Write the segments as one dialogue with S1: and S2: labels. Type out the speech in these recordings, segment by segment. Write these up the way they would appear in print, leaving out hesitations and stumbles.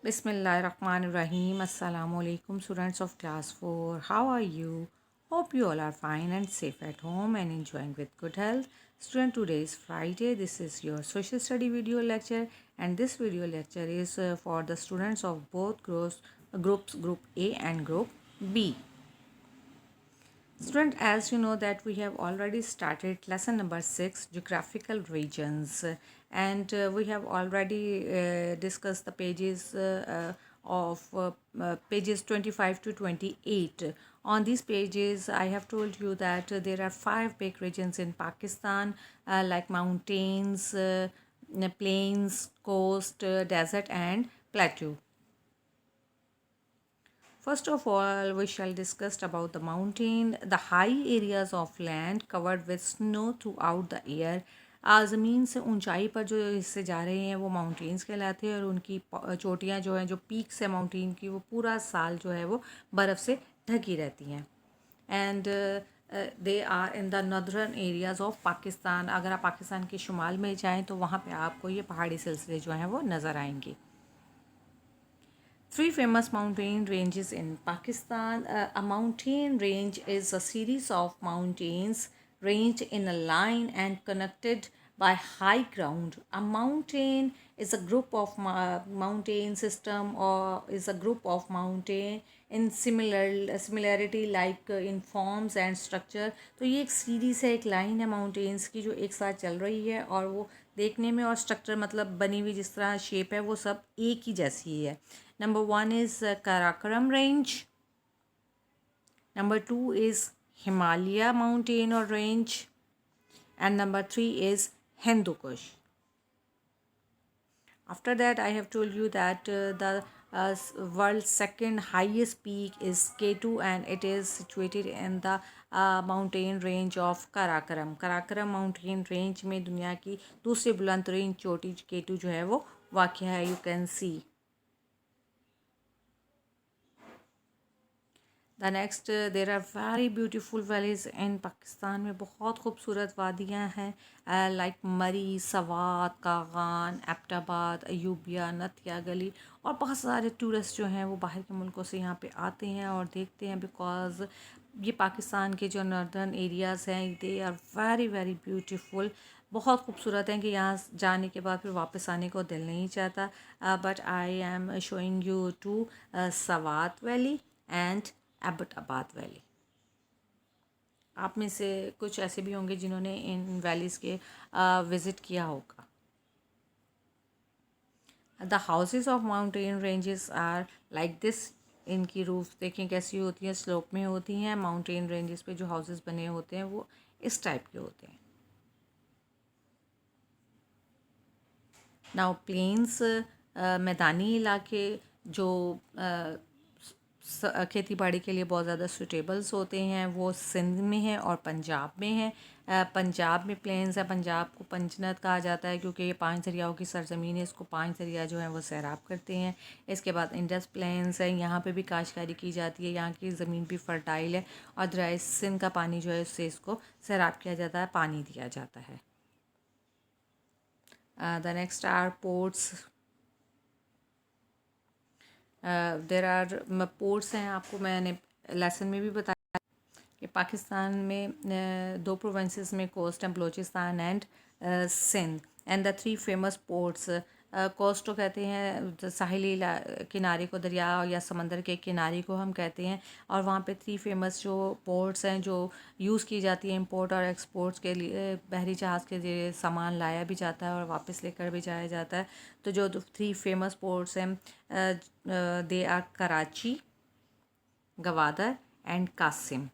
S1: Bismillahirrahmanirrahim. Assalamu alaikum, students of class 4. How are you? Hope you all are fine and safe at home and enjoying with good health. Student, today is Friday. This is your social study video lecture, and this video lecture is for the students of both groups, Group A and Group B. Student, as you know that we have already started lesson number 6, geographical regions, and we have already discussed the pages of pages 25 to 28. On these pages I have told you that there are 5 big regions in Pakistan, like mountains, plains, coast, desert and plateau. First of all, we shall discuss about the mountain, the high areas of land covered with snow throughout the year. ज़मीन से ऊंचाई पर जो हिस्से जा रहे हैं वो माउंटेन्स कहलाते हैं और उनकी चोटियाँ जो हैं, जो पीक्स है माउंटेन की, वो पूरा साल जो है वो बर्फ़ से ढकी रहती हैं. And they are in the northern areas of Pakistan. अगर आप पाकिस्तान के शुमाल में जाएँ तो वहाँ पे आपको ये पहाड़ी सिलसिले जो हैं वो नज़र आएंगे. Three famous mountain ranges in Pakistan. A mountain range is a series of mountains ranged in a line and connected by high ground. A mountain is a group of mountain system, or is a group of mountain in similarity like in forms and structure. तो ये एक series है, एक line है mountains की जो एक साथ चल रही है और वो देखने में और स्ट्रक्चर मतलब बनी हुई जिस तरह शेप है वो सब एक ही जैसी ही है. Number 1 is Karakoram range. Number 2 is Himalaya mountain or range. And number 3 is Hindu Kush. After that, I have told you that the world's second highest peak is K2, and it is situated in the mountain range of Karakoram. Karakoram mountain range में दुनिया की दूसरी बुलंद तरीन चोटी K2 जो है वो वाक़ है. You can see. The next, there are very beautiful valleys in Pakistan में. बहुत खूबसूरत वादियाँ हैं लाइक मरी, सवात, कागान, एबटाबाद, अयूबिया, नथिया गली. और बहुत सारे टूरिस्ट जो हैं वो बाहर के मुल्कों से यहाँ पे आते हैं और देखते हैं, बिकॉज़ ये पाकिस्तान के जो नॉर्दर्न एरियाज़ हैं they are very very beautiful. बहुत खूबसूरत हैं कि यहाँ जाने के बाद फिर वापस आने को दिल नहीं चाहता. But I am showing you to Swat valley and Abbottabad valley. आप में से कुछ ऐसे भी होंगे जिन्होंने इन वैलीज़ के विज़िट किया होगा. The houses of mountain ranges are like this. इनकी रूफ देखें कैसी होती हैं, स्लोप में होती हैं. माउंटेन रेंजेस पे जो हाउसेस बने होते हैं वो इस टाइप के होते हैं. नाउ प्लेन्स, मैदानी इलाके जो खेती बाड़ी के लिए बहुत ज़्यादा सूटेबल्स होते हैं वो सिंध में है और पंजाब में है. पंजाब में प्लेन्स है. पंजाब को पंचनद कहा जाता है क्योंकि ये 5 दरियाओं की सरज़मीन है. इसको 5 दरिया जो हैं वो सैराब करते हैं. इसके बाद इंडस प्लेन्स है, यहाँ पे भी काश्तकारी की जाती है. यहाँ की ज़मीन भी फर्टाइल है और दरिया सिंध का पानी जो है उससे इसको सैराब किया जाता है, पानी दिया जाता है. The next are ports. There are ports हैं. आपको मैंने लेसन में भी बताया कि पाकिस्तान में दो प्रोविंसेस में कोस्ट हैं, Balochistan and Sindh. And the 3 famous ports, coast तो कहते हैं साहिली किनारे को, दरिया या समंदर के किनारे को हम कहते हैं. और वहाँ पे 3 फेमस जो पोर्ट्स हैं जो यूज़ की जाती है इंपोर्ट और एक्सपोर्ट्स के लिए. बहरी जहाज़ के लिए सामान लाया भी जाता है और वापस लेकर भी जाया जाता है. तो जो 3 फेमस पोर्ट्स हैं they are Karachi, Gwadar and Qasim.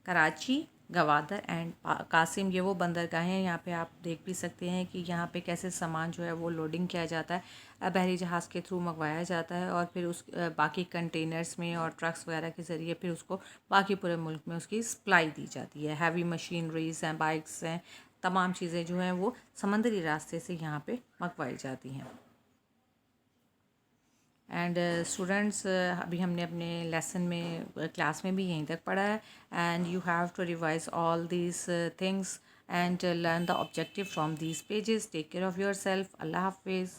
S1: Karachi, Gwadar and Qasim ये वो बंदरगाहें हैं. यहाँ पे आप देख भी सकते हैं कि यहाँ पे कैसे सामान जो है वो लोडिंग किया जाता है, बहरी जहाज़ के थ्रू मंगवाया जाता है और फिर उस बाकी कंटेनर्स में और ट्रक्स वगैरह के ज़रिए फिर उसको बाकी पूरे मुल्क में उसकी सप्लाई दी जाती है. हैवी मशीनरीज हैं, बाइक्स हैं, तमाम चीज़ें जो हैं वो समंदरी रास्ते से यहाँ पे मंगवाई जाती हैं. एंड स्टूडेंट्स, अभी हमने अपने लेसन में क्लास में भी यहीं तक पढ़ा है. And you have to revise all these things and learn the objective from these pages. Take care of yourself. अल्लाह हाफिज़.